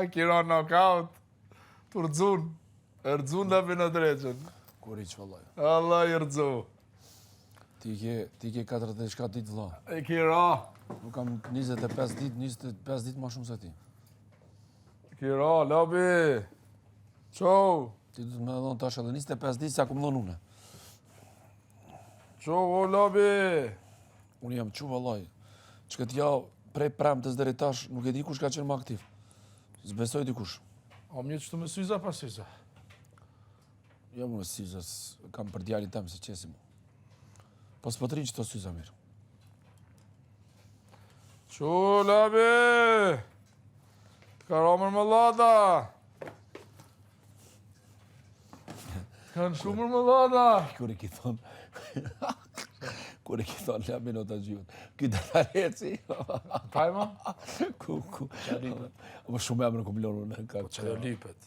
Kira knockout. Turdzun. Rdzun në për në dreqen. Kur i që vëllaj. Allah i rdzu. Ti ke 40 shka ditë vëlla. E Kira. Nuk kam 25 ditë ma shumë se ti. Kira, lobi. Qo. Ti du të me dhonë tash edhe 25 ditë se akum dhonë une. Qo, o lobi. Unë jam që vëllaj. Që këtë ja prej premtës deri tash nuk e di kush ka qenë më aktiv. Zbesoj dikush. O mjetë që të me syza pa syza. Jo më syza, kam për djali tem se qesi mu. Po s'pëtrin që të syza mirë. Qo, lobi. Ka romër më lada. Kanë shumër më lada. Kur e ki thonë, labi në të gjyën. Këtë të reci. Pajma? Ku. Më shumë e më në kumlonë në kërë. Që e lipet.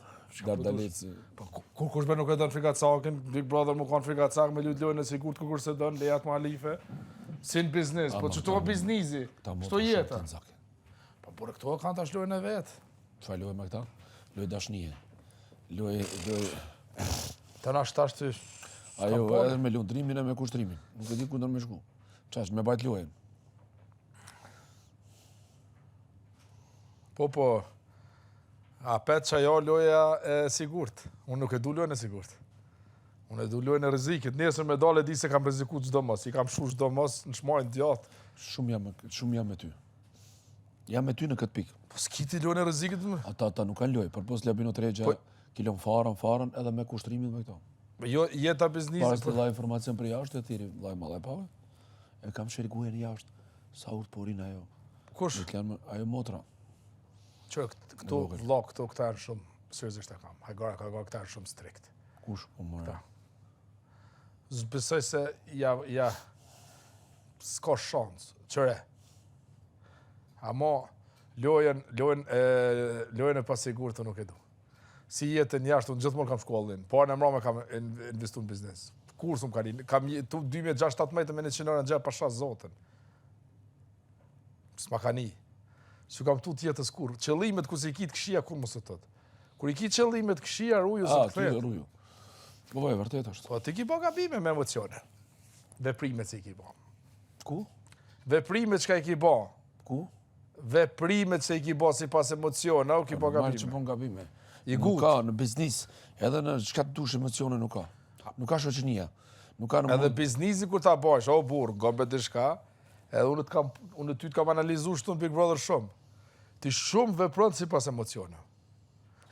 Dardaleci. Kur kush be nuk e dënë frikatsakin, Big Brother më kanë frikatsak me lutë lojnë e sigurt kur se dënë, lejat më halife. Sin biznes, po që to biznisi, qëto jeta. Po por këto kanë tash lojnë e vetë. Çfarë lojë me këta? Lojë dashnije. Lojë... Të na shtash të... Ajo, edhe me lundrimin e me kushtrimin. Nuk e di kundër me shku. Qash, me bajt lojën. Po, a pet që ajo loja e sigurt. Unë nuk e du lojën e sigurt. Unë e du lojën e rrezikit. Nesër me dale di se kam rreziku çdo mos. I kam shu çdo mos në shmajnë djatë. Shumë jam me ty. Jam me ty në këtë pikë. Po s'kiti lojën e rrezikit më? Ata nuk kanë lojë, për pos Labino Tregja, kilon farën edhe me kushtrimin me këto. Jo, jeta biznisi. Pas të dha informacion për jashtë, e thiri, vllai mallaj pave. E kam shërguar jashtë. Sa urt porin ajo. Kush? Ajo motra. Që këto vlog, këta janë shumë, seriozisht e kam. Hajgara ka këta janë shumë strikt. Kush po mëra? Besoj se ja s'ka shans. Qëre? Amo lojën e pasigurtë nuk e du. Si jetën jashtë, unë gjithmonë kam shkollin. Parën e mrame kam investu në biznes. Kursum kam jetu 2006-2017 me 100 euro në gjepë pasha zotën. S'ma ka ni. Që kam tu tjetës kur. Qëllimet ku se i kitë këshia kur mësë tëtë. Kur i kitë qëllimet këshia rruju së të kretë. Rruju. Po e vërtet është. Po ti ki po gabime me emocione. Veprimet që i ki po. Ku? Veprimet që ka i ki po. Ku? Veprimet që i ki po si pas emocione, o ki po gabime. Marë që po gabime. Nuk ka në biznis, edhe në çka të dush emocione nuk ka. Nuk ka shoqënia. Nuk ka në edhe biznisi kur ta bash, o burr, gobe diçka, edhe unë ty të kam analizuar shtu në Big Brother shumë. Ti shumë vepron sipas emocione.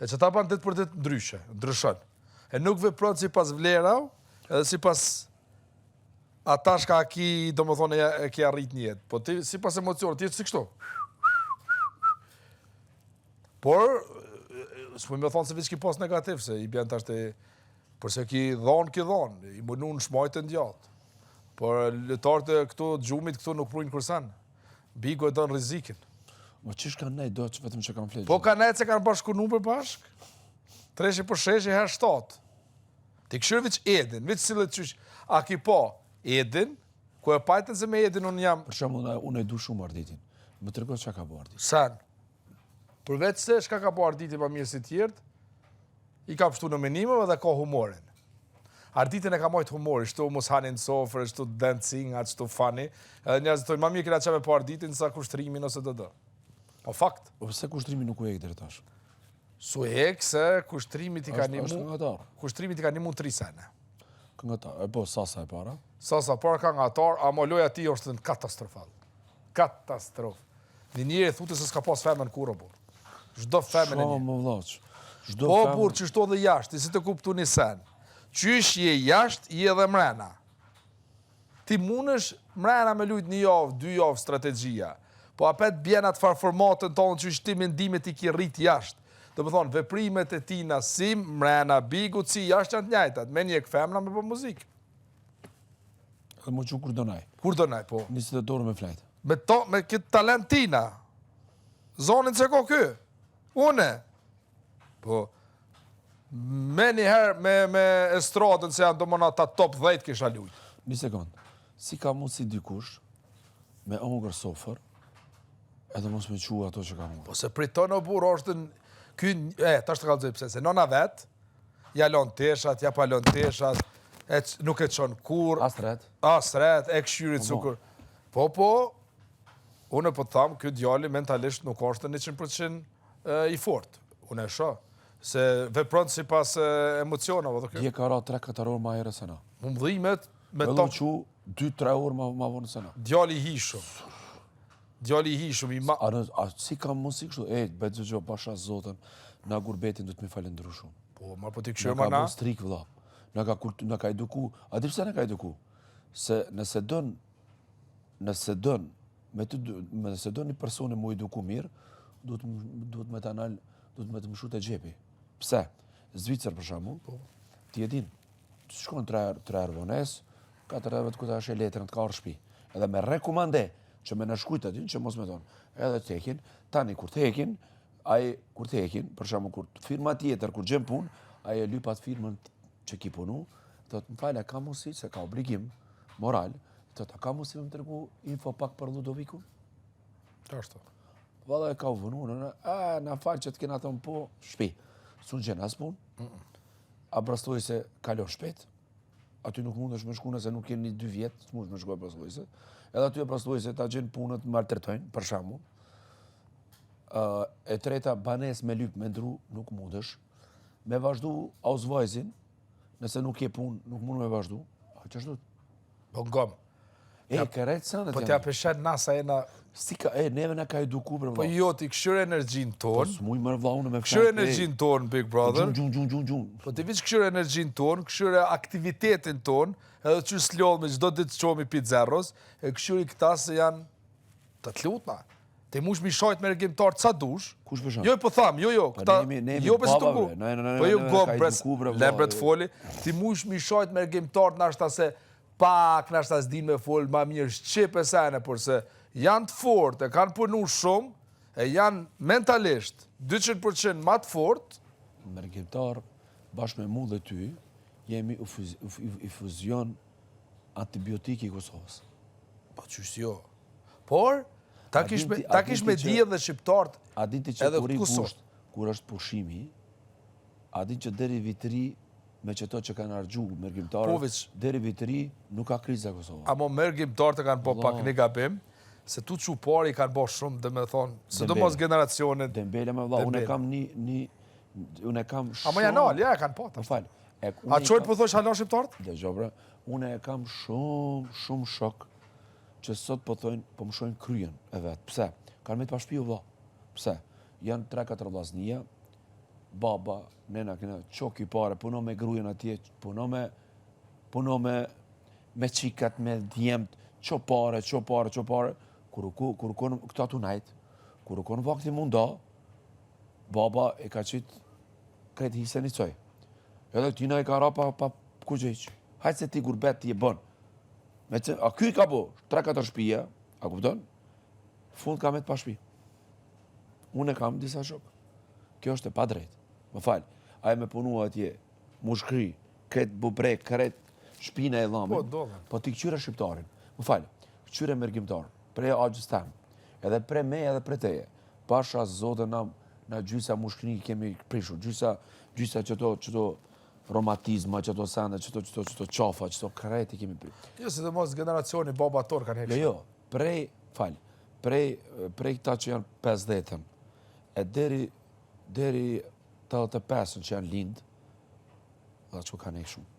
E që ta ban ditë për ditë ndryshon. E nuk vepron sipas vlerave, edhe sipas ata shka ki, domethënë e ki arrit një jetë. Po ti sipas emocione, ti je si kështu. Por s'po më thonë se veç ki pas negativ, se i bjen tash të... Përse ki dhonë, i mënu në shmajtë në gjatë. Por lëtarët e këto gjumit këto nuk prujnë kërsan. Bigo e donë rizikin. Ma qish ka nej, do që vetëm që kam fleqë? Po ka nej se kanë bashkunu për bashk. Treshi për sheshi her 7. Ti këshirë veç edin, veç cilët qysh. A ki po edin, ku e pajten se me edin unë jam... Për shumë, unë e du shumë arditin. Më të rëgoj që ka po arditin. Sen? Përveç se shka ka po arditin ma mirë si tjertë, i ka pështu në menimeve dhe ka humorin. Arditin e ka mojtë humori, shtu mos hanin sofrë, shtu dancing, shtu funny. Edhe njerëzit thojnë, ma mirë kena qeve po arditin sa kushtrimin ose dëdë. Po fakt. Po pëse kushtrimin nuk u e këtë tash? Su e se kushtrimit i ka një mund 3 sene. Këngëtar, e po sasa e para? Sasa para ka nga atar, ama loja ti është në katastrofal. Katastrof. Një njëri thuti se s'ka pas femen kuro, bur. Zdo femen e një. Shumë më vlaq. Po, bur, që shto dhe jashtë, si të kuptu një sen. Qysh je jashtë, je dhe mrena. Ti munësh mrena me lujt 1 javë, 2 javë strategjia. Po apet bjenat farë formatën tonë që ti mendimet i ki rrit jashtë. Dhe më thonë, veprimet e tina si mrena, bigut si jashtë janë të njajtat. Me një këfemna me po muzikë. Dhe më që kur donaj? Kur donaj, po. Nisi të dorë me flajtë. Me këtë talent tina. Zonin që ko kë. Une. Po, me njëherë me estradën se janë do mëna ta top 10 kisha lujtë. Një sekundë, si ka mund si dikush me ongër sofer, Edhe mos me qua ato që kam unë. Po se priton o burr është tash të kallëzoj pse se nona vet ja lën teshat, ja pa lën teshat, nuk e çon kurr. Asret, e këshyrit cukur. Po, unë po të thamë, ky djali mentalisht nuk është 100% i fort. Unë e shoh. Se vepron sipas emocionave. Dje ka ra 3-4 orë ma herë se na. Më mdhimet me Edhe top. u 2-3 orë ma vonë se na. Djali i hishëm. A si kam mos i kështu? Bëjtë zë pasha zotën, na gurbetin du të mi falendru shumë. Po, ma po t'i këshirë Na ma ka na. bo strik, vëlla. Na ka eduku. A di pse na ka eduku? Se nëse dën një personi mu eduku mirë, duhet me të nalë, duhet me të mëshu të gjepi. Pse? Zvicër për shembull, ti e din, shkon 3 herë vones, 4 herë të kuta ashe letrën të ka orë shpi. Edhe me rekomande që me në shkujt atin, që mos me thonë, edhe të hekin, tani kur të hekin, për shembull kur firma tjetër, kur gjem punë, ai e lypat firmën që ki punu, thotë, më falë, ka mundësi, se ka obligim moral, thotë, ka mundësi me më tërgu info pak për Ludovikun? Ashtu. Valla e ka u vënu, na falë që të kena thëmë po, shpi. Sun gjenë as punë, a brastoj se kalon shpet, aty nuk mund është me shkune se nuk jeni 2 vjetë, të mund me shkoj brastoj se, edhe aty e brastoj se ta gjenë punët më maltretojnë, për shembull. E treta, banes me lyp, me ndru, nuk mundësh. Me vazhdu ausvajzin, nëse nuk je punë, nuk mund me vazhdu. A që është? Po ngom. Kërrejtë sanet Po t'ja peshet nasa e na... Si ka, neve na ka eduku për Po vlau. jo, ti këshyre energjin Po tonë. s'muj më vlau në me Këshyre energjin tonë, Big Brother. Gjun. Po ti vish këshyre energjin tonë, këshyre aktivitetin tonë, edhe që s'lodh me çdo ditë të qomi pizzerros, e këshyri këta se janë të t'lutna. Ti mush mi shajt me regimtar ca dush. Kush për shembull? Jo, po tham, jo, këta jo pse të ku. Po jo gombres, lebret foli. Ti mush mi shajt me regimtar nashta se pak nashta s'din me fol, ma mirë shqip e sene, por se janë të fort, e kanë punu shumë, e janë mentalisht 200% ma të fort. Mërgjimtar, bashkë me mu dhe ty, jemi i fuzion antibiotik i Kosovës. Po qështë jo. Por, ta kish me dhije dhe shqiptartë A din ti që edhe kur i kusht. kur është pushimi, a din që deri vitri, me qëto që kanë argju mërgjimtarët, deri vitri nuk ka kriza Kosovë. Amo mërgjimtarët e kanë po pak një gabim, se tu që pari kanë bo shumë, dhe me thonë, se do mos generacionit. Dembele me vla, unë e kam unë e kam shumë... Amo janë alë, ja e kanë po. Më falë. A qojnë po thosh halon shqiptarët? Dhe gjobra, unë e kam shumë shok që sot po thojnë, po më shojnë kryen e vetë. Pse? Kanë me të pashpiju vla. Pse? Janë 3-4 vllaznia, baba, nena, këna, qoki pare, puno me grujen atje, puno me qikat, me djemt, qo pare, kur u konë këta tu najt, kur u konë vakti munda, baba e ka qitë kretë hise një coj. Edhe tina e ka ra pa ku gjeq. Hajtë se ti gurbet ti e bën. A ky ka bo, 3-4 shpija, a kupton? Fund ka me të pa shpi. Unë e kam disa shok. Kjo është e pa drejt. Më falë, a e me punu atje, mu shkri, kretë bubrek, kretë shpina e dhamin, po ti këqyre shqiptarin. Më falë, këqyre mërgjimtar, prej agjës tem, edhe pre me edhe pre teje. Pasha zote na gjysa mushkni kemi prishur, gjysa qëto romatizma, qëto sende, qëto qafa, qëto kreti kemi prishur. Jo, si dhe mos generacioni baba torë kanë hekshë. Jo, prej këta që janë 50-ën, e deri 85-ën që janë lindë, dhe që kanë hekshë shumë.